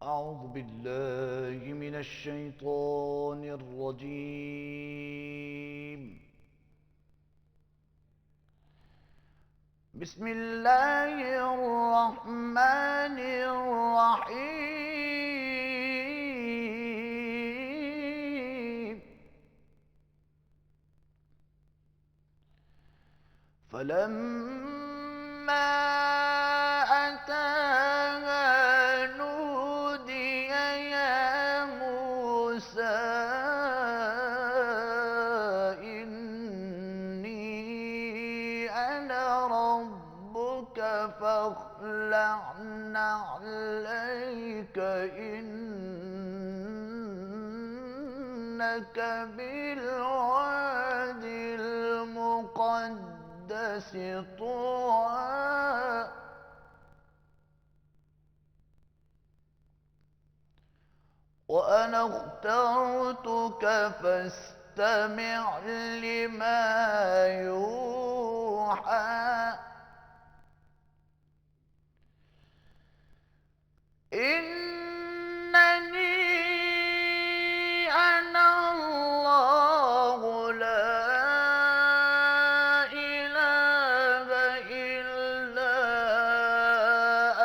أعوذ بالله من الشيطان الرجيم. بسم الله الرحمن الرحيم. فلما أتاها نودي يا موسى إني أنا ربك فاخلع نعليك إنك بالوادي المقدس طوى وأنا اخترتك فاستمع لما يوحى إنني أنا الله لا إله إلا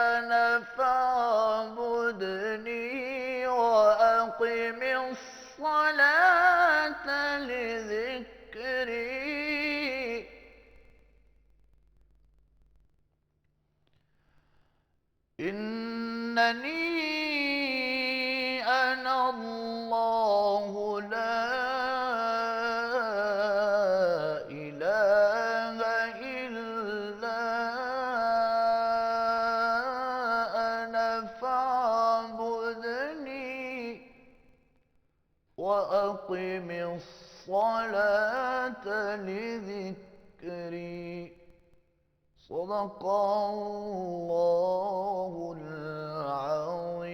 أنا فاعبدني وأقم الصلاة لذكري إنني أنا الله لا إله إلا أنا فاعبدني وأقم الصلاة لذكري. صدق الله العظيم.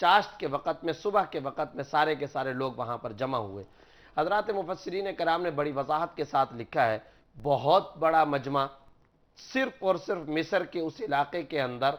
چاشت کے وقت میں، صبح کے وقت میں سارے کے سارے لوگ وہاں پر جمع ہوئے۔ حضرات مفسرین کرام نے بڑی وضاحت کے ساتھ لکھا ہے، بہت بڑا مجمع، صرف اور صرف مصر کے اس علاقے کے اندر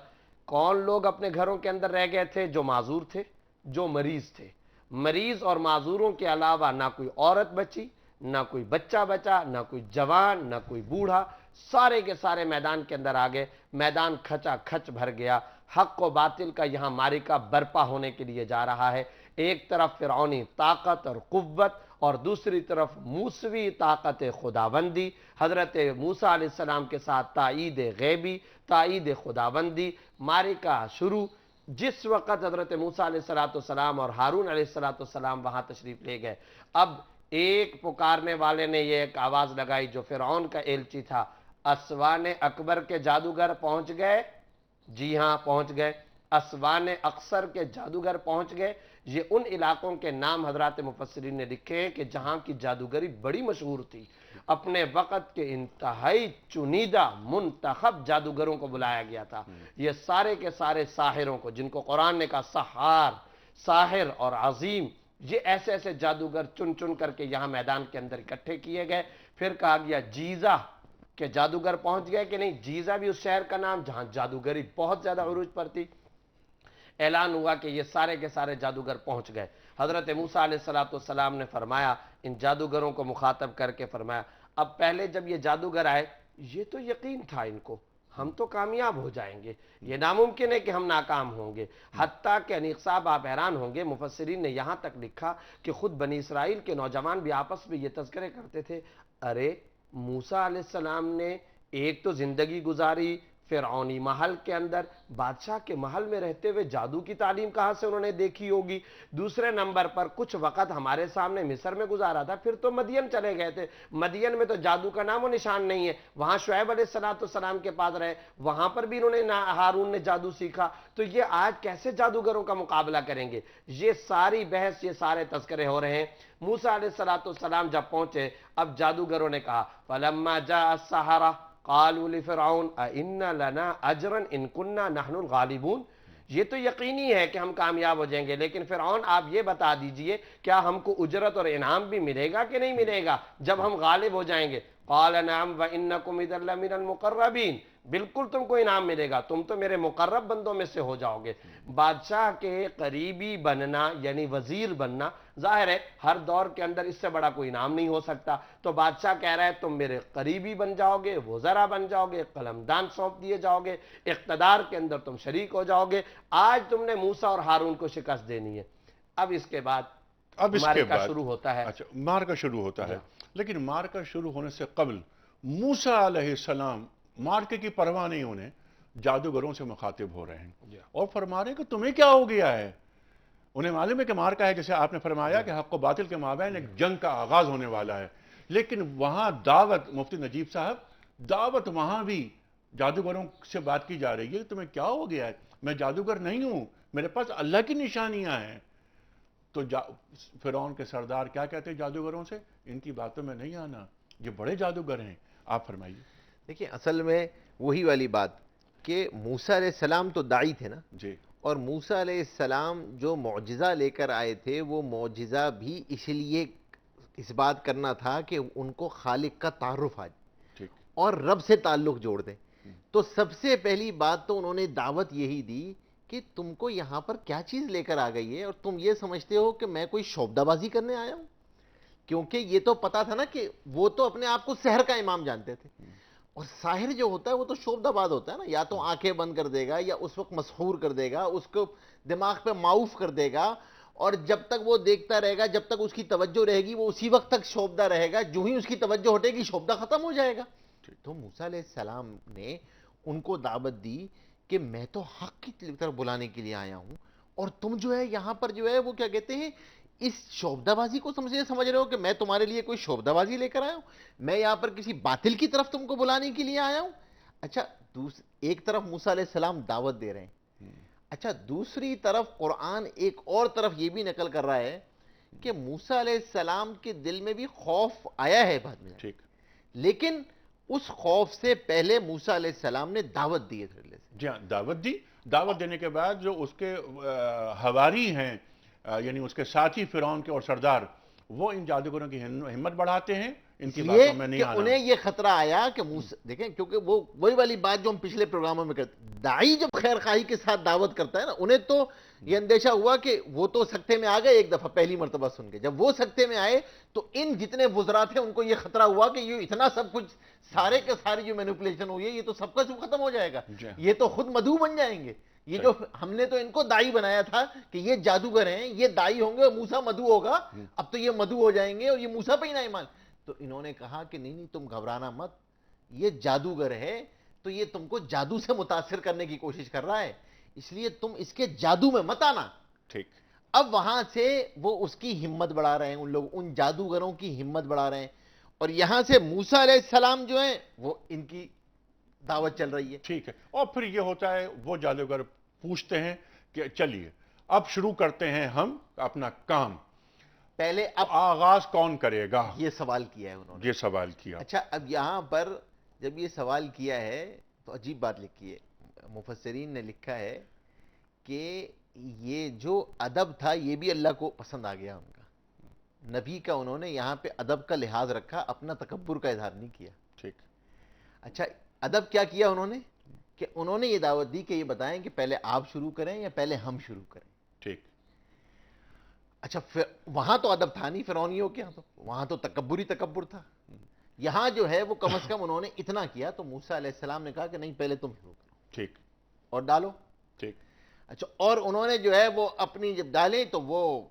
کون لوگ اپنے گھروں کے اندر رہ گئے تھے؟ جو معذور تھے، جو مریض تھے۔ مریض اور معذوروں کے علاوہ نہ کوئی عورت بچی، نہ کوئی بچہ بچا، نہ کوئی جوان، نہ کوئی بوڑھا، سارے کے سارے میدان کے اندر آ گئے۔ میدان کھچا کھچ بھر گیا۔ حق و باطل کا یہاں معرکہ برپا ہونے کے لیے جا رہا ہے۔ ایک طرف فرعونی طاقت اور قوت، اور دوسری طرف موسوی طاقت خداوندی، حضرت موسیٰ علیہ السلام کے ساتھ تائید غیبی، تائید خداوندی۔ معرکہ شروع۔ جس وقت حضرت موسیٰ علیہ السلام اور ہارون علیہ السلام وہاں تشریف لے گئے، اب ایک پکارنے والے نے یہ ایک آواز لگائی جو فرعون کا ایلچی تھا، اسوان اکبر کے جادوگر پہنچ گئے۔ جی ہاں، پہنچ گئے۔ اسوان اقصر کے جادوگر پہنچ گئے۔ یہ ان علاقوں کے نام حضرات مفسرین نے لکھے ہیں کہ جہاں کی جادوگری بڑی مشہور تھی۔ اپنے وقت کے انتہائی چنیدہ منتخب جادوگروں کو بلایا گیا تھا۔ یہ سارے کے سارے ساحروں کو، جن کو قرآن نے کہا سحار، ساحر اور عظیم، یہ ایسے ایسے جادوگر چن چن کر کے یہاں میدان کے اندر اکٹھے کیے گئے۔ پھر کہا گیا جیزہ کے جادوگر پہنچ گئے کہ نہیں، جیزہ بھی اس شہر کا نام جہاں جادوگری بہت زیادہ عروج پر تھی۔ اعلان ہوا کہ یہ سارے کے سارے جادوگر پہنچ گئے۔ حضرت موسیٰ علیہ السلام نے فرمایا، ان جادوگروں کو مخاطب کر کے فرمایا، اب پہلے جب یہ جادوگر آئے، یہ تو یقین تھا ان کو ہم تو کامیاب ہو جائیں گے، یہ ناممکن ہے کہ ہم ناکام ہوں گے۔ حتیٰ کہ انیق صاحب آپ حیران ہوں گے، مفسرین نے یہاں تک لکھا کہ خود بنی اسرائیل کے نوجوان بھی آپس میں یہ تذکرے کرتے تھے، ارے موسیٰ علیہ السلام نے ایک تو زندگی گزاری فرعونی محل کے اندر، بادشاہ کے محل میں رہتے ہوئے جادو کی تعلیم کہاں سے انہوں نے دیکھی ہوگی؟ دوسرے نمبر پر کچھ وقت ہمارے سامنے مصر میں گزارا تھا، پھر تو مدین چلے گئے تھے، مدین میں تو جادو کا نام و نشان نہیں ہے، وہاں شعیب علیہ السلام کے پاس رہے، وہاں پر بھی انہوں نے ہارون نے جادو سیکھا، تو یہ آج کیسے جادوگروں کا مقابلہ کریں گے؟ یہ ساری بحث، یہ سارے تذکرے ہو رہے ہیں۔ موسیٰ علیہ السلام جب پہنچے، اب جادوگروں نے کہا فَلَمَّا جَاءَ السَّحَرَةُ قالوا لفرعون أَإِنَّ لَنَا أَجْرًا إِن كُنَّا نَحْنُ الْغَالِبُونَ، یہ تو یقینی ہے کہ ہم کامیاب ہو جائیں گے، لیکن فرعون آپ یہ بتا دیجئے کیا ہم کو اجرت اور انعام بھی ملے گا کہ نہیں ملے گا جب ہم غالب ہو جائیں گے؟ قال نعم وإنكم إذا لمن المقربين، بالکل تم کو انعام ملے گا، تم تو میرے مقرب بندوں میں سے ہو جاؤ گے۔ بادشاہ کے قریبی بننا یعنی وزیر بننا، ظاہر ہے ہر دور کے اندر اس سے بڑا کوئی انعام نہیں ہو سکتا، تو بادشاہ کہہ رہا ہے تم میرے قریبی بن جاؤ گے، وزراء بن جاؤ گے، قلمدان سونپ دیے جاؤ گے، اقتدار کے اندر تم شریک ہو جاؤ گے۔ آج تم نے موسیٰ اور ہارون کو شکست دینی ہے۔ اب اس کے بعد معرکہ شروع ہوتا ہے۔ اچھا، معرکہ شروع ہوتا ہے، لیکن معرکہ شروع ہونے سے قبل موسیٰ علیہ السلام معرکے کی پرواہ نہیں، انہیں جادوگروں سے مخاطب ہو رہے ہیں اور فرما رہے ہیں کہ تمہیں کیا ہو گیا ہے۔ انہیں معلوم ہے کہ معرکہ ہے، جیسے آپ نے فرمایا کہ حق و باطل کے مابین ایک جنگ کا آغاز ہونے والا ہے، لیکن وہاں دعوت، مفتی نجیب صاحب، دعوت وہاں بھی جادوگروں سے بات کی جا رہی ہے، تمہیں کیا ہو گیا ہے؟ میں جادوگر نہیں ہوں، میرے پاس اللہ کی نشانیاں ہیں۔ تو فرعون کے سردار کیا کہتے ہیں جادوگروں سے؟ ان کی باتوں میں نہیں آنا، یہ بڑے جادوگر ہیں۔ آپ فرمائیے۔ دیکھیں، اصل میں وہی والی بات کہ موسیٰ علیہ السلام تو داعی تھے نا، جی، اور موسیٰ علیہ السلام جو معجزہ لے کر آئے تھے، وہ معجزہ بھی اس لیے اس بات کرنا تھا کہ ان کو خالق کا تعارف آ جائے ٹھیک، اور رب سے تعلق جوڑ دیں۔ تو سب سے پہلی بات تو انہوں نے دعوت یہی دی کہ تم کو یہاں پر کیا چیز لے کر آ گئی ہے، اور تم یہ سمجھتے ہو کہ میں کوئی شعبدہ بازی کرنے آیا ہوں؟ کیونکہ یہ تو پتا تھا نا کہ وہ تو اپنے آپ کو سحر کا امام جانتے تھے، اور ساحر جو ہوتا ہے وہ تو شعبدہ باز ہوتا ہے نا، یا تو آنکھیں بند کر دے گا، یا اس وقت مسحور کر دے گا، اس کو دماغ پہ معوف کر دے گا، اور جب تک وہ دیکھتا رہے گا، جب تک اس کی توجہ رہے گی، وہ اسی وقت تک شعبدہ رہے گا، جو ہی اس کی توجہ ہٹے گی شعبدہ ختم ہو جائے گا۔ تو موسیٰ علیہ السلام نے ان کو دعوت دی کہ میں تو حق کی طرف بلانے کے لیے آیا ہوں، اور تم جو ہے یہاں پر جو ہے وہ کیا کہتے ہیں، اس شعبدہ بازی کو سمجھ رہے ہو کہ میں تمہارے لیے کوئی شعبدہ بازی لے کر آیا ہوں، میں یہاں پر کسی باطل کی طرف تم کو بلانے کے لیے آیا ہوں۔ اچھا، ایک طرف موسیٰ علیہ السلام دعوت دے رہے ہیں، اچھا دوسری طرف قرآن ایک اور طرف یہ بھی نقل کر رہا ہے کہ موسیٰ علیہ السلام کے دل میں بھی خوف آیا ہے بعد میں، ٹھیک، لیکن اس خوف سے پہلے موسیٰ علیہ السلام نے دعوت دی ہے۔ جی ہاں، دعوت دی، دعوت دینے کے بعد جو اس کے حواری ہیں یعنی اس کے ساتھی فرعون کے اور سردار وہ ان جادوگروں کی ہمت بڑھاتے ہیں ان کی یہ باتوں میں نہیں کہ آنا. انہیں یہ خطرہ آیا کہ دیکھیں کیونکہ وہ وہی والی بات جو ہم پچھلے پروگراموں میں کرتے داعی جب خیر خواہی کے ساتھ دعوت کرتا ہے نا انہیں تو یہ اندیشہ ہوا کہ وہ تو سکتے میں آ گئے ایک دفعہ پہلی مرتبہ سن کے جب وہ سکتے میں آئے تو ان جتنے وزراء تھے ان کو یہ خطرہ ہوا کہ یہ اتنا سب کچھ سارے کے ساری جو مینوپولیشن ہوئی ہے یہ تو سب کا سب ختم ہو جائے گا جی. یہ تو خود مدعو بن جائیں گے یہ جو ہم نے تو ان کو دائی بنایا تھا کہ یہ جادوگر ہیں یہ دائی ہوں گے اور موسیٰ مدعو ہوگا اب تو یہ مدعو ہو جائیں گے اور یہ موسیٰ پہ ہی نہ ایمان. تو انہوں نے کہا کہ نہیں تم گھبرانا مت یہ جادوگر ہے تو یہ تم کو جادو سے متاثر کرنے کی کوشش کر رہا ہے اس لیے تم اس کے جادو میں مت آنا. ٹھیک. اب وہاں سے وہ اس کی ہمت بڑھا رہے ہیں ان لوگ ان جادوگروں کی ہمت بڑھا رہے ہیں اور یہاں سے موسیٰ علیہ السلام جو ہیں وہ ان کی دعوت چل رہی ہے. ٹھیک ہے. اور پھر یہ ہوتا ہے وہ جادوگر پوچھتے ہیں کہ چلیے اب شروع کرتے ہیں ہم اپنا کام. پہلے اب آغاز کون کرے گا یہ سوال کیا ہے انہوں نے. یہ سوال کیا. اچھا اب یہاں پر جب یہ سوال کیا ہے تو عجیب بات لکھی ہے مفسرین نے لکھا ہے کہ یہ جو ادب تھا یہ بھی اللہ کو پسند آ گیا ان کا نبی کا انہوں نے یہاں پہ ادب کا لحاظ رکھا اپنا تکبر کا اظہار نہیں کیا. ٹھیک. اچھا ادب کیا کیا انہوں نے کہ انہوں نے یہ دعوت دی کہ یہ بتائیں کہ پہلے آپ شروع کریں یا پہلے ہم شروع کریں. ٹھیک. اچھا وہاں تو ادب تھا نہیں فرعونیوں کے تو وہاں تو تکبر ہی تکبر تھا. یہاں جو ہے وہ کم از کم انہوں نے اتنا کیا تو موسیٰ علیہ السلام نے کہا کہ نہیں پہلے تم شروع کرو ٹھیک. اور ڈالو. ٹھیک. اچھا اور انہوں نے جو ہے وہ اپنی جب ڈالیں تو وہ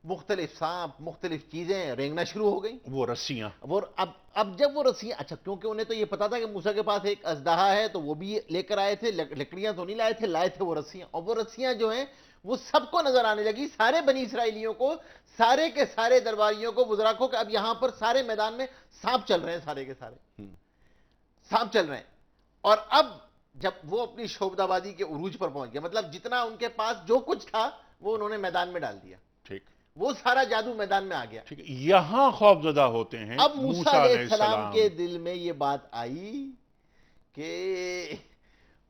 مختلف سانپ مختلف چیزیں رینگنا شروع ہو گئیں. وہ رسیاں. وہ اب جب وہ رسیاں اچھا کیونکہ انہیں تو یہ پتا تھا کہ موسیٰ کے پاس ایک اژدہا ہے تو وہ بھی لے کر آئے تھے لکڑیاں تو نہیں لائے تھے وہ رسیاں اور وہ رسیاں جو ہیں وہ سب کو نظر آنے لگی سارے بنی اسرائیلیوں کو سارے کے سارے درباریوں کو وزراء کو کہ اب یہاں پر سارے میدان میں سانپ چل رہے ہیں سارے کے سارے سانپ چل رہے ہیں. اور اب جب وہ اپنی شعبدہ بازی کے عروج پر پہنچ گئے مطلب جتنا ان کے پاس جو کچھ تھا وہ انہوں نے میدان میں ڈال دیا. ٹھیک. وہ سارا جادو میدان میں آ گیا. ٹھیک. یہاں خوف زدہ ہوتے ہیں اب موسیٰ علیہ السلام کے دل میں یہ بات آئی کہ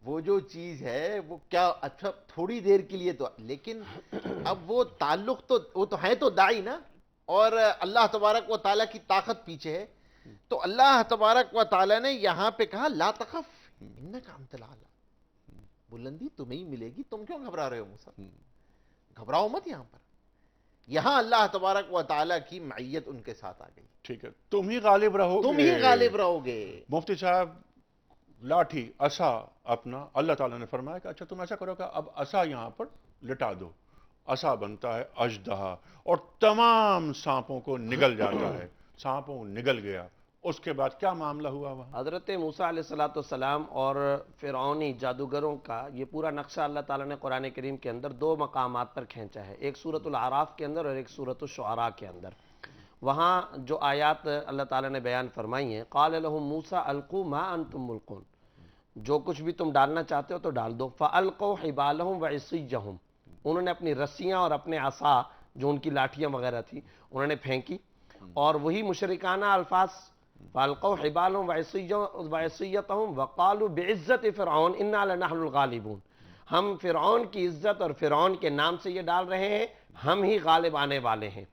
وہ جو چیز ہے وہ کیا اچھا تھوڑی دیر کے لیے تو لیکن اب وہ تعلق تو وہ تو ہے تو داعی نا اور اللہ تبارک و تعالیٰ کی طاقت پیچھے ہے تو اللہ تبارک و تعالیٰ نے یہاں پہ کہا لا تخف انک انت الاعلی بلندی تمہیں ہی ملے گی تم کیوں گھبرا رہے ہو موسیٰ گھبراؤ مت. یہاں پر یہاں اللہ تبارک و تعالیٰ کی معیت ان کے ساتھ آ گئی. ٹھیک ہے. تم ہی غالب رہو تم ہی غالب رہو گے. مفتی صاحب لاٹھی عصا اپنا اللہ تعالیٰ نے فرمایا کہ اچھا تم ایسا کرو کہ اب عصا یہاں پر لٹا دو. عصا بنتا ہے اژدہا اور تمام سانپوں کو نگل جاتا ہے. سانپوں نگل گیا. اس کے بعد کیا معاملہ ہوا وہاں؟ حضرت موسیٰ علیہ السلام اور فرعونی جادوگروں کا یہ پورا نقشہ اللہ تعالیٰ نے قرآن کریم کے اندر دو مقامات پر کھینچا ہے ایک سورۃ الاعراف کے اندر اور ایک سورۃ الشعراء کے اندر. وہاں جو آیات اللہ تعالیٰ نے بیان فرمائی ہیں قال لهم موسیٰ القوا ما انتم ملقون جو کچھ بھی تم ڈالنا چاہتے ہو تو ڈال دو. فَأَلْقَوْا حِبَالَهُمْ وَعِصِيَّهُمْ انہوں نے اپنی رسیاں اور اپنے عصا جو ان کی لاٹھیاں وغیرہ تھی انہوں نے پھینکی اور وہی مشرکانہ الفاظ فَأَلْقَوْا حِبَالَهُمْ وَعِصِيَّتَهُمْ وَقَالُوا بِعِزَّةِ فِرْعَوْنَ إِنَّا لَنَحْنُ الْغَالِبُونَ ہم فرعون کی عزت اور فرعون کے نام سے یہ ڈال رہے ہیں ہم ہی غالب آنے والے ہیں.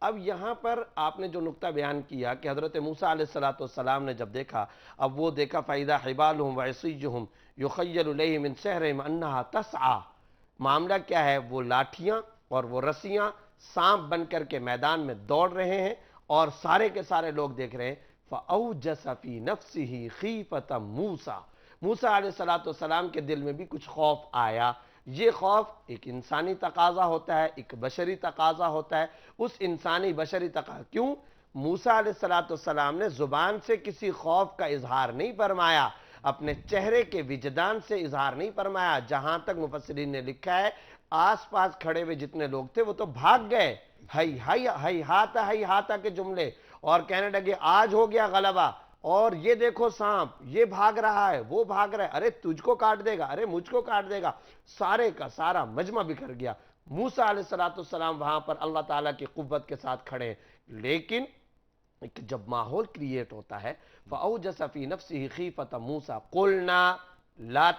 اب یہاں پر آپ نے جو نقطہ بیان کیا کہ حضرت موسیٰ علیہ السلام نے جب دیکھا اب وہ دیکھا فَإِذَا حِبَالُهُمْ وَعِصِيُّهُمْ يُخَيَّلُ إِلَيْهِ مِنْ سِحْرِهِمْ أَنَّهَا تَسْعَىٰ معاملہ کیا ہے وہ لاٹھیاں اور وہ رسیاں سانپ بن کر کے میدان میں دوڑ رہے ہیں اور سارے کے سارے لوگ دیکھ رہے ہیں. فَأَوْجَسَ فِي نَفْسِهِ خِيفَةً مُوسَىٰ موسیٰ علیہ السلام کے دل میں بھی کچھ خوف آیا. یہ خوف ایک انسانی تقاضا ہوتا ہے ایک بشری تقاضا ہوتا ہے. اس انسانی بشری تقاضا کیوں موسیٰ علیہ السلام نے زبان سے کسی خوف کا اظہار نہیں فرمایا اپنے چہرے کے وجدان سے اظہار نہیں فرمایا. جہاں تک مفسرین نے لکھا ہے آس پاس کھڑے ہوئے جتنے لوگ تھے وہ تو بھاگ گئے ہی ہاتا کے جملے اور کہنے لگے آج ہو گیا غلبہ اور یہ دیکھو سانپ یہ بھاگ رہا ہے وہ بھاگ رہا ہے ارے تجھ کو کاٹ دے گا ارے مجھ کو کاٹ دے گا. سارے کا سارا مجمع بکھر گیا. موسیٰ علیہ السلام وہاں پر اللہ تعالیٰ کی قوت کے ساتھ کھڑے لیکن جب ماحول کریٹ ہوتا ہے فَأَوْجَسَ فِي نَفْسِهِ خِيفَةً مُوسَىٰ قُلْنَا لَا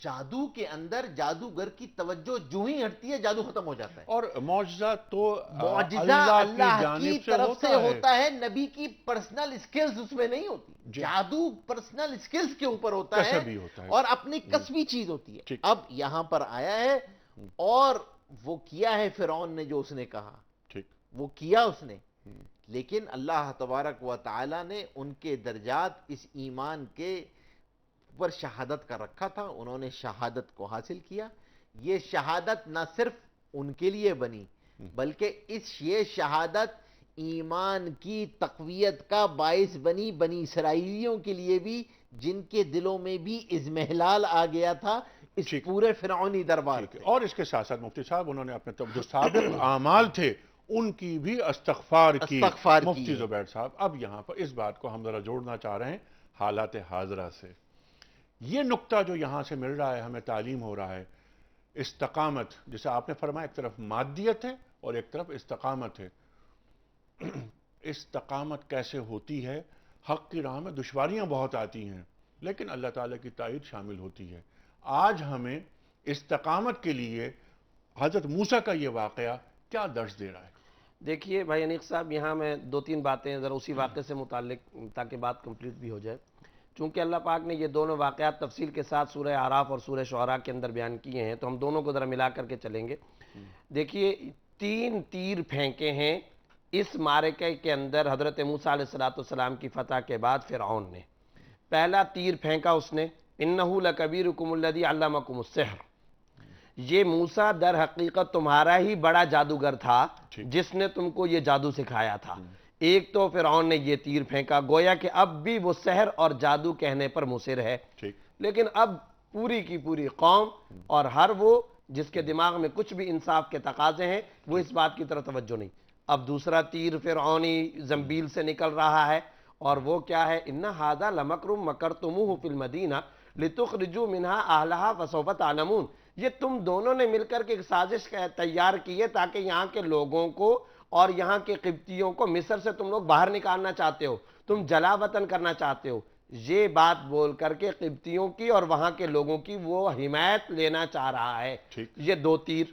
جادو کے اندر جادوگر کی توجہ جو ہی ہٹتی ہے جادو ختم ہو جاتا ہے. اور معجزہ تو معجزہ اللہ کی طرف سے ہوتا ہے, نبی کی پرسنل اسکلز اس میں نہیں ہوتی. جادو پرسنل اسکلز کے اوپر ہوتا ہے کسبی ہوتا ہے اور اپنی کسبی چیز ہوتی ہے. ٹھیک. اب یہاں پر آیا ہے اور وہ کیا ہے فرعون نے جو اس نے کہا, ٹھیک. وہ کیا اس نے, لیکن اللہ تبارک و تعالی نے ان کے درجات اس ایمان کے پر شہادت کا رکھا تھا. انہوں نے شہادت کو حاصل کیا. یہ شہادت نہ صرف ان کے لیے بنی بلکہ یہ شہادت ایمان کی تقویت کا باعث بنی بنی اسرائیلیوں کے لیے بھی, جن کے دلوں میں بھی اضمحلال آ گیا تھا اس پورے فرعونی دربار ٹھیک ہے. اور اس کے ساتھ ساتھ مفتی صاحب انہوں نے اپنے جو سابق اعمال تھے ان کی بھی استغفار کی. مفتی زبیر صاحب اب یہاں پر اس بات کو ہم ذرا جوڑنا چاہ رہے ہیں حالات حاضرہ سے. یہ نقطہ جو یہاں سے مل رہا ہے, ہمیں تعلیم ہو رہا ہے, استقامت, جسے آپ نے فرمایا ایک طرف مادیت ہے اور ایک طرف استقامت ہے. استقامت کیسے ہوتی ہے؟ حق کی راہ میں دشواریاں بہت آتی ہیں لیکن اللہ تعالیٰ کی تائید شامل ہوتی ہے. آج ہمیں استقامت کے لیے حضرت موسیٰ کا یہ واقعہ کیا درس دے رہا ہے؟ دیکھیے بھائی انیق صاحب, یہاں میں 2-3 باتیں ذرا اسی واقعے سے متعلق تاکہ بات کمپلیٹ بھی ہو جائے. چونکہ اللہ پاک نے یہ دونوں واقعات تفصیل کے ساتھ سورہ اعراف اور سورہ شعراء کے اندر بیان کیے ہیں تو ہم دونوں کو ذرا ملا کر کے چلیں گے. دیکھیے 3 تیر پھینکے ہیں اس معرکے کے اندر حضرت موسیٰ علیہ السلام کی فتح کے بعد فرعون نے. پہلا تیر پھینکا اس نے, انہو لکبیرکم الذی علمکم السحر, یہ موسیٰ در حقیقت تمہارا ہی بڑا جادوگر تھا جس نے تم کو یہ جادو سکھایا تھا. ایک تو فرعون نے یہ تیر پھینکا, گویا کہ اب بھی وہ سحر اور جادو کہنے پر مصر ہے. لیکن اب پوری کی پوری قوم اور ہر وہ جس کے دماغ میں کچھ بھی انصاف کے تقاضے ہیں وہ اس بات کی طرف توجہ نہیں. اب دوسرا تیر فرعونی زنبیل سے نکل رہا ہے اور وہ کیا ہے, ان ھذا لمکر مکرتموہ فی المدینہ لتخرجوا منہا اہلہا فسوف تعلمون. یہ تم دونوں نے مل کر کے ایک سازش تیار کی ہے تاکہ یہاں کے لوگوں کو اور یہاں کے قبطیوں کو مصر سے تم لوگ باہر نکالنا چاہتے ہو, تم جلا وطن کرنا چاہتے ہو. یہ بات بول کر کے قبطیوں کی اور وہاں کے لوگوں کی وہ حمایت لینا چاہ رہا ہے. یہ 2 تیر,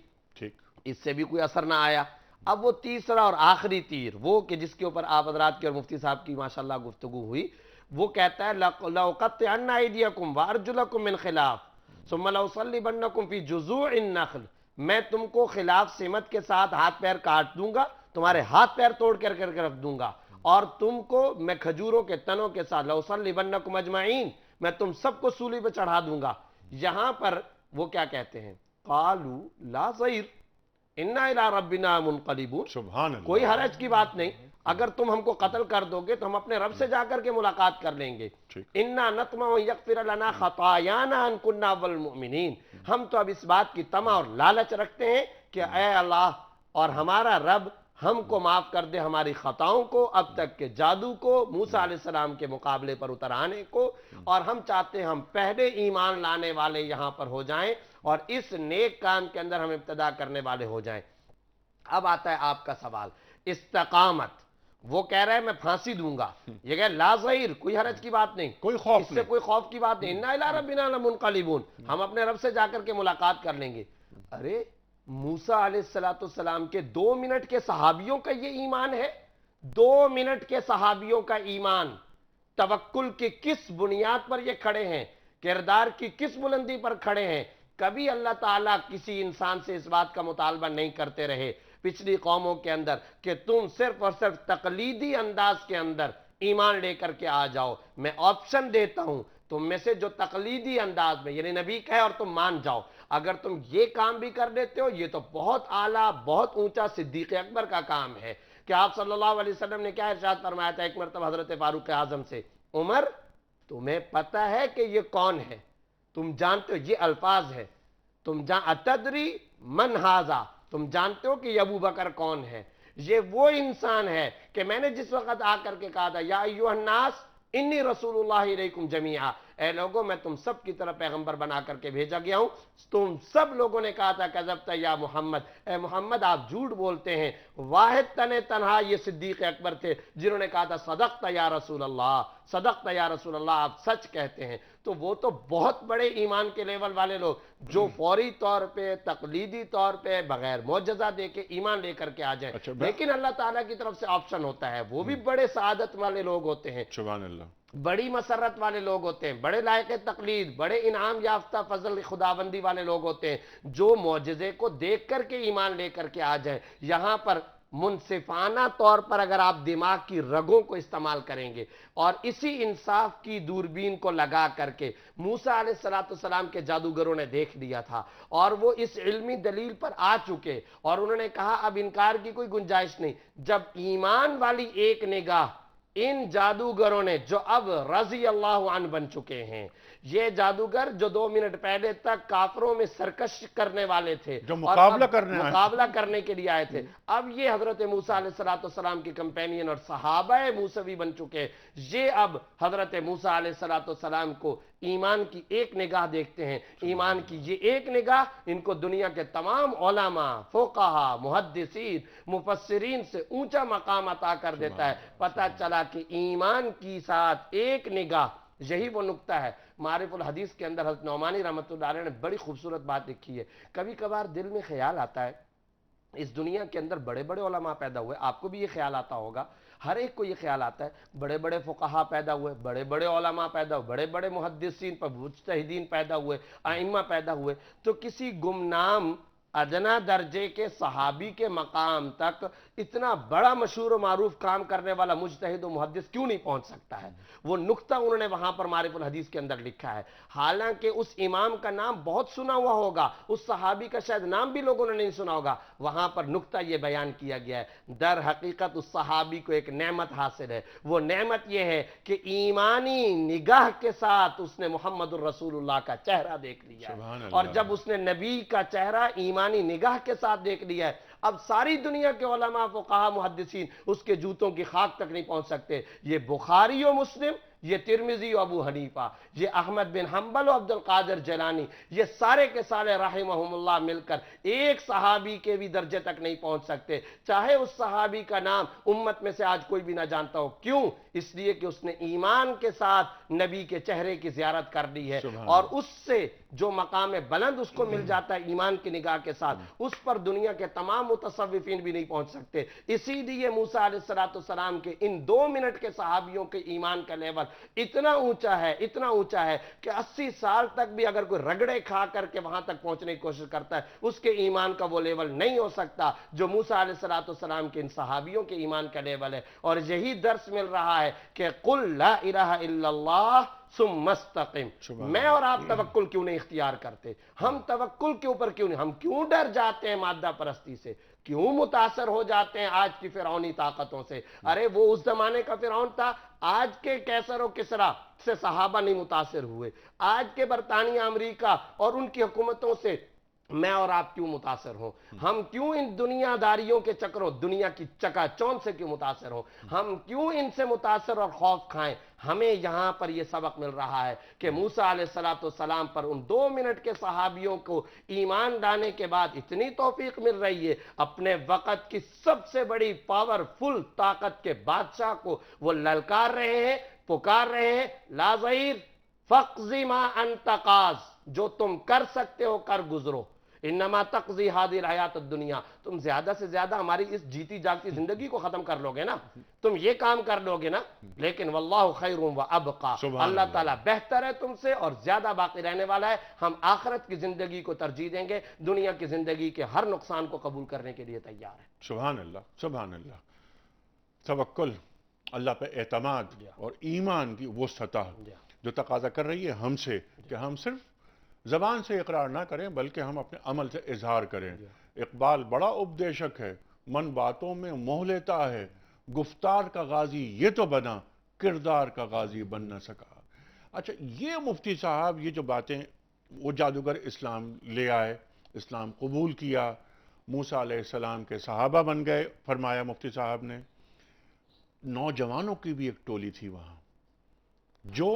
اس سے بھی کوئی اثر نہ آیا. اب وہ تیسرا اور آخری تیر, وہ کہ جس کے اوپر آپ حضرات کی اور مفتی صاحب کی ماشاءاللہ گفتگو ہوئی, وہ کہتا ہے لَأُقَطِّعَنَّ أَيْدِيَكُمْ وَأَرْجُلَكُمْ مِنْ خِلَافٍ ثُمَّ لَأُصَلِّبَنَّكُمْ فِي جُذُوعِ النَّخْلِ. میں تم کو خلاف سمت کے ساتھ ہاتھ پیر کاٹ دوں گا, تمہارے ہاتھ پیر توڑ کر رکھ دوں گا, اور تم کو میں کھجوروں کے تنوں کے ساتھ لَأُصَلِّبَنَّكُمْ أَجْمَعِينَ, میں تم سب کو سولی پہ چڑھا دوں گا. یہاں پر وہ کیا کہتے ہیں, قَالُوا لَا ضَيْرَ اِنَّا إِلَىٰ رَبِّنَا مُنْقَلِبُونَ. سبحان اللہ. کوئی حرج کی بات نہیں, اگر تم ہم کو قتل کر دو گے تو ہم اپنے رب سے جا کر کے ملاقات کر لیں گے. اِنَّا نَطْمَعُ أَن يَغْفِرَ لَنَا خَطَايَانَا أَن كُنَّا أَوَّلَ الْمُؤْمِنِينَ. ہم تو اب اس بات کی طمع اور لالچ رکھتے ہیں کہ اے اللہ اور ہمارا رب ہم کو معاف کر دے ہماری خطاؤں کو, اب تک کے جادو کو, موسیٰ علیہ السلام کے مقابلے پر اتر آنے کو, اور ہم چاہتے ہیں ہم پہلے ایمان لانے والے یہاں پر ہو جائیں اور اس نیک کام کے اندر ہم ابتدا کرنے والے ہو جائیں. اب آتا ہے آپ کا سوال, استقامت. وہ کہہ رہا ہے میں پھانسی دوں گا, یہ کہہ لا ضیر, کوئی حرج کی بات نہیں, کوئی خوف اس سے کوئی خوف کی بات نہیں. اِنَّا إِلَىٰ رَبِّنَا لَمُنْقَلِبُونَ, ہم اپنے رب سے جا کر کے ملاقات کر لیں گے. ارے موسیٰ علیہ السلام کے 2 منٹ کے صحابیوں کا یہ ایمان ہے, 2 منٹ کے صحابیوں کا ایمان. توکل کی کس بنیاد پر یہ کھڑے ہیں, کردار کی کس بلندی پر کھڑے ہیں. کبھی اللہ تعالیٰ کسی انسان سے اس بات کا مطالبہ نہیں کرتے رہے پچھلی قوموں کے اندر کہ تم صرف اور صرف تقلیدی انداز کے اندر ایمان لے کر کے آ جاؤ. میں آپشن دیتا ہوں, تم میں سے جو تقلیدی انداز میں یعنی نبی کہے اور تم مان جاؤ, اگر تم یہ کام بھی کر لیتے ہو یہ تو بہت اعلیٰ بہت اونچا صدیق اکبر کا کام ہے. کہ آپ صلی اللہ علیہ وسلم نے کیا ارشاد فرمایا تھا ایک مرتبہ حضرت فاروق اعظم سے, عمر تمہیں پتہ ہے کہ یہ کون ہے, تم جانتے ہو یہ الفاظ ہے, تم اتدری من ھذا, تم جانتے ہو کہ یہ ابو بکر کون ہے. یہ وہ انسان ہے کہ میں نے جس وقت آ کر کے کہا تھا یا ایھا الناس انی رسول اللہ الیکم جمیعا, اے لوگوں میں تم سب کی طرف پیغمبر بنا کر کے بھیجا گیا ہوں. تم سب لوگوں نے کہا تھا کذبت یا محمد, اے محمد آپ جھوٹ بولتے ہیں. واحد تنہا یہ صدیق اکبر تھے جنہوں نے کہا تھا صدقت یا رسول اللہ, صدقت یا رسول اللہ, آپ سچ کہتے ہیں. تو وہ تو بہت بڑے ایمان کے لیول والے لوگ جو فوری طور پہ تقلیدی طور پہ بغیر معجزہ دے کے ایمان لے کر کے آ جائیں, اچھا, لیکن اللہ تعالیٰ کی طرف سے آپشن ہوتا ہے, وہ بھی بڑے سعادت والے لوگ ہوتے ہیں, سبحان اللہ, بڑی مسرت والے لوگ ہوتے ہیں, بڑے لائق تقلید, بڑے انعام یافتہ فضل خداوندی والے لوگ ہوتے ہیں جو معجزے کو دیکھ کر کے ایمان لے کر کے آ جائیں. یہاں پر منصفانہ طور پر اگر آپ دماغ کی رگوں کو استعمال کریں گے اور اسی انصاف کی دوربین کو لگا کر کے موسیٰ علیہ السلام کے جادوگروں نے دیکھ لیا تھا اور وہ اس علمی دلیل پر آ چکے اور انہوں نے کہا اب انکار کی کوئی گنجائش نہیں. جب ایمان والی ایک نگاہ ان جادوگروں نے جو اب رضی اللہ عنہ بن چکے ہیں, یہ جادوگر جو 2 منٹ پہلے تک کافروں میں سرکش کرنے والے تھے, جو اور مقابلہ اب کرنے آئے, مقابلہ کرنے کے لیے آئے تھے, اب یہ حضرت موسیٰ علیہ السلام کے کمپینین اور صحابہ موسوی بن چکے. یہ اب حضرت موسیٰ علیہ السلام کو ایمان کی ایک نگاہ دیکھتے ہیں. ایمان کی یہ ایک نگاہ ان کو دنیا کے تمام علماء, فقہا, محدثین, مفسرین سے اونچا مقام عطا کر دیتا ہے. پتہ چلا کہ ایمان کی ساتھ ایک نگاہ, یہی وہ نقطہ ہے. معارف الحدیث کے اندر حضرت نعمانی رحمۃ اللہ علیہ نے بڑی خوبصورت بات لکھی ہے. کبھی کبھار دل میں خیال آتا ہے اس دنیا کے اندر بڑے بڑے علماء پیدا ہوئے, آپ کو بھی یہ خیال آتا ہوگا, ہر ایک کو یہ خیال آتا ہے بڑے بڑے فقہا پیدا ہوئے, بڑے بڑے علماء پیدا ہوئے, بڑے بڑے محدثین پر مجتہدین پیدا ہوئے, ائمہ پیدا ہوئے, تو کسی گمنام ادنا درجے کے صحابی کے مقام تک اتنا بڑا مشہور و معروف کام کرنے والا مجتہد و محدث کیوں نہیں پہنچ سکتا ہے؟ وہ نقطہ انہوں نے وہاں پر معارف الحدیث کے اندر لکھا ہے. حالانکہ اس امام کا نام بہت سنا ہوا ہوگا, اس صحابی کا شاید نام بھی لوگوں نے نہیں سنا ہوگا, وہاں پر نقطہ یہ بیان کیا گیا ہے. در حقیقت اس صحابی کو ایک نعمت حاصل ہے. وہ نعمت یہ ہے کہ ایمانی نگاہ کے ساتھ اس نے محمد الرسول اللہ کا چہرہ دیکھ لیا ہے, اور جب اس نے نبی کا چہرہ ایمانی نگاہ کے ساتھ دیکھ لیا ہے, اب ساری دنیا کے علماء, فقہا, محدثین اس کے جوتوں کی خاک تک نہیں پہنچ سکتے. یہ بخاری و مسلم, یہ ترمذی و ابو حنیفہ, یہ احمد بن حنبل و عبد القادر جیلانی, یہ سارے کے سارے رحمہم اللہ مل کر ایک صحابی کے بھی درجے تک نہیں پہنچ سکتے, چاہے اس صحابی کا نام امت میں سے آج کوئی بھی نہ جانتا ہو. کیوں؟ اس لیے کہ اس نے ایمان کے ساتھ نبی کے چہرے کی زیارت کر لی ہے, اور اس سے جو مقام بلند اس کو مل جاتا ہے ایمان کی نگاہ کے ساتھ, اس پر دنیا کے تمام متصوفین بھی نہیں پہنچ سکتے. اسی لیے موسیٰ علیہ السلام کے ان 2 منٹ کے صحابیوں کے ایمان کا لیول اتنا اونچا ہے, اتنا اونچا ہے کہ 80 سال تک بھی اگر کوئی رگڑے کھا کر کے وہاں تک پہنچنے کی کوشش کرتا ہے, اس کے ایمان کا وہ لیول نہیں ہو سکتا جو موسیٰ علیہ السلام کے ان صحابیوں کے ایمان کا لیول ہے. اور یہی درس مل رہا ہے کہ قل لا الہ الا اللہ ثم استقم. میں اور آپ توکل کیوں نہیں اختیار کرتے؟ ہم توکل کے اوپر کیوں نہیں, ہم کیوں ڈر جاتے ہیں مادہ پرستی سے, کیوں متاثر ہو جاتے ہیں آج کی فرعونی طاقتوں سے؟ ارے وہ اس زمانے کا فرعون تھا, آج کے کیسر و کسرا سے صحابہ نہیں متاثر ہوئے, آج کے برطانیہ امریکہ اور ان کی حکومتوں سے میں اور آپ کیوں متاثر ہوں؟ ہم کیوں ان دنیا داریوں کے چکروں, دنیا کی چکا چون سے کیوں متاثر ہوں؟ ہم کیوں ان سے متاثر اور خوف کھائیں؟ ہمیں یہاں پر یہ سبق مل رہا ہے کہ موسیٰ علیہ السلام پر ان 2 منٹ کے صحابیوں کو ایمان لانے کے بعد اتنی توفیق مل رہی ہے, اپنے وقت کی سب سے بڑی پاورفل طاقت کے بادشاہ کو وہ للکار رہے ہیں, پکار رہے ہیں, لا ظہیر فاقضی ما انت قاض, جو تم کر سکتے ہو کر گزرو, انما تقضی هذه الحیات الدنیا. تم زیادہ سے زیادہ ہماری اس جیتی جاگتی زندگی کو ختم کر لو گے نا, تم یہ کام کر لو گے نا, لیکن واللہ خیر و ابقا, اللہ تعالیٰ بہتر ہے تم سے اور زیادہ باقی رہنے والا ہے. ہم آخرت کی زندگی کو ترجیح دیں گے, دنیا کی زندگی کے ہر نقصان کو قبول کرنے کے لیے تیار ہیں. سبحان اللہ, سبحان اللہ. توکل, اللہ پہ اعتماد اور ایمان کی وہ سطح جو تقاضا کر رہی ہے ہم سے کہ ہم صرف زبان سے اقرار نہ کریں بلکہ ہم اپنے عمل سے اظہار کریں. اقبال بڑا اپدیشک ہے, من باتوں میں موہ لیتا ہے, گفتار کا غازی یہ تو بنا, کردار کا غازی بن نہ سکا. اچھا, یہ مفتی صاحب یہ جو باتیں, وہ جادوگر اسلام لے آئے, اسلام قبول کیا, موسیٰ علیہ السلام کے صحابہ بن گئے, فرمایا مفتی صاحب نے. نوجوانوں کی بھی ایک ٹولی تھی وہاں جو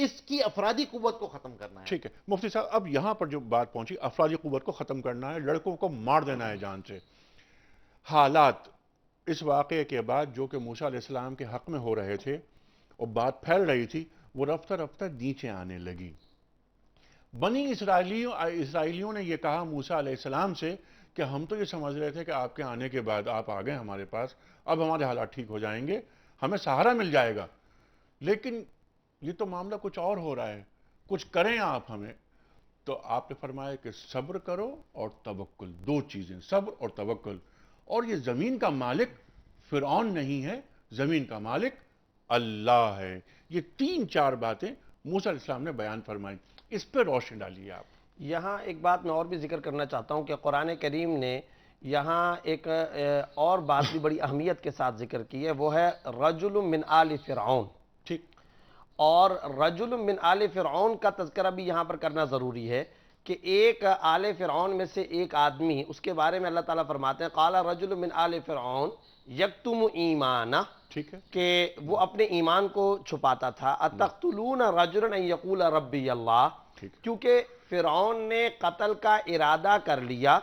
اس کی افرادی قوت کو ختم کرنا ہے. ٹھیک ہے مفتی صاحب، اب یہاں پر جو بات پہنچی افرادی قوت کو ختم کرنا ہے، لڑکوں کو مار دینا ہے جان سے. حالات اس واقعے کے بعد جو کہ موسیٰ علیہ السلام کے حق میں ہو رہے تھے اور بات پھیل رہی تھی، وہ رفتہ رفتہ نیچے آنے لگی. بنی اسرائیلیوں نے یہ کہا موسیٰ علیہ السلام سے کہ ہم تو یہ سمجھ رہے تھے کہ آپ کے آنے کے بعد آپ آ گئے ہمارے پاس، اب ہمارے حالات ٹھیک ہو جائیں گے، ہمیں سہارا مل جائے گا، لیکن یہ تو معاملہ کچھ اور ہو رہا ہے، کچھ کریں آپ ہمیں. تو آپ نے فرمایا کہ صبر کرو اور توکل، دو چیزیں، صبر اور توکل. اور یہ زمین کا مالک فرعون نہیں ہے، زمین کا مالک اللہ ہے. یہ 3-4 باتیں موسیٰ علیہ السلام نے بیان فرمائی، اس پہ روشنی ڈالیے آپ. یہاں ایک بات میں اور بھی ذکر کرنا چاہتا ہوں کہ قرآن کریم نے یہاں ایک اور بات بھی بڑی اہمیت کے ساتھ ذکر کی ہے، وہ ہے رجل من آل فرعون. ٹھیک. اور رجل من آل فرعون کا تذکرہ بھی یہاں پر کرنا ضروری ہے کہ ایک آل فرعون میں سے ایک آدمی، اس کے بارے میں اللہ تعالیٰ فرماتے ہیں قال رجل من آل فرعون یکتم ایمانہ، ٹھیک ہے. کہ وہ اپنے ایمان کو چھپاتا تھا. اتقتلون رجلا ان یقول ربی اللہ، ٹھیک. کیونکہ فرعون نے قتل کا ارادہ کر لیا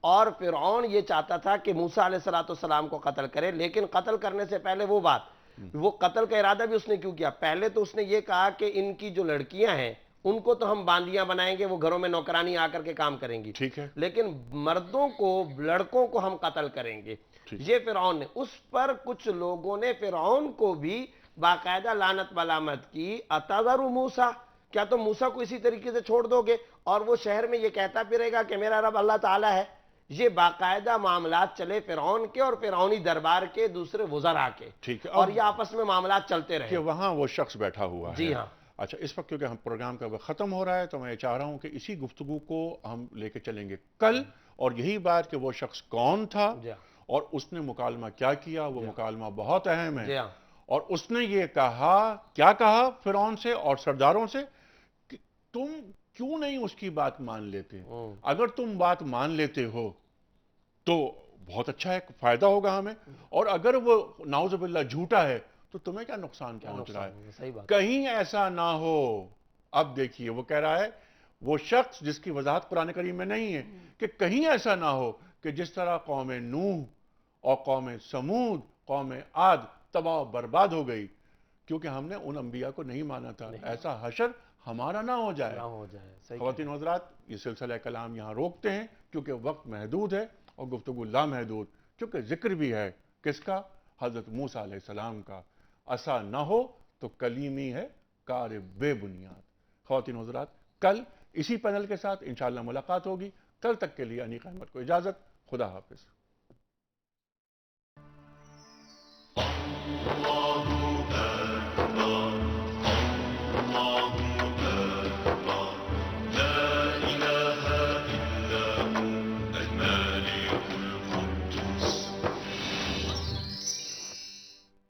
اور فرعون یہ چاہتا تھا کہ موسیٰ علیہ السلام کو قتل کرے، لیکن قتل کرنے سے پہلے وہ بات، وہ قتل کا ارادہ بھی اس نے کیوں کیا؟ پہلے تو اس نے یہ کہا کہ ان کی جو لڑکیاں ہیں ان کو تو ہم باندیاں بنائیں گے، وہ گھروں میں نوکرانی آ کر کے کام کریں گی، ٹھیک ہے. لیکن مردوں کو، لڑکوں کو ہم قتل کریں گے. یہ فرعون نے، اس پر کچھ لوگوں نے فرعون کو بھی باقاعدہ لعنت ملامت کی، اتذر موسیٰ، کیا تم موسیٰ کو اسی طریقے سے چھوڑ دو گے اور وہ شہر میں یہ کہتا پھرے گا کہ میرا رب اللہ تعالیٰ ہے؟ یہ باقاعدہ معاملات چلے فرعون کے اور فرعونی دربار کے دوسرے وزراء کے، ٹھیک ہے. اور یہ آپس میں معاملات چلتے کہ رہے. وہاں وہ شخص بیٹھا ہوا ہے. جی ہاں. اچھا، اس وقت کیونکہ ہم پروگرام کا وقت ختم ہو رہا ہے تو میں چاہ رہا ہوں کہ اسی گفتگو کو ہم لے کے چلیں گے کل، اور یہی بات کہ وہ شخص کون تھا جی ہاں. اور اس نے مکالمہ کیا کیا. وہ مکالمہ بہت اہم ہے. جی ہاں. اور اس نے یہ کہا، کیا کہا فرعون سے اور سرداروں سے کہ تم کیوں نہیں اس کی بات مان لیتے؟ اگر تم بات مان لیتے ہو تو بہت اچھا ہے، فائدہ ہوگا ہمیں، اور اگر وہ نعوذ باللہ جھوٹا ہے تو تمہیں کیا نقصان پہنچ رہا ہے؟ صحیح بات. کہیں ایسا نہ ہو. اب دیکھیے وہ کہہ رہا ہے، وہ شخص جس کی وضاحت قرآن کریم میں نہیں ہے، کہ کہیں ایسا نہ ہو کہ جس طرح قوم نوح اور قوم سمود، قوم عاد تباہ و برباد ہو گئی کیونکہ ہم نے ان انبیاء کو نہیں مانا تھا. ایسا حشر ہمارا نہ ہو جائے. خواتین و حضرات، یہ سلسلہ کلام یہاں روکتے ہیں کیونکہ وقت محدود ہے اور گفتگو لامحدود، چونکہ ذکر بھی ہے کس کا؟ حضرت موسیٰ علیہ السلام کا. عصا نہ ہو تو کلیمی ہے کار بے بنیاد. خواتین و حضرات، کل اسی پینل کے ساتھ انشاءاللہ ملاقات ہوگی. کل تک کے لیے انیق احمد کو اجازت. خدا حافظ.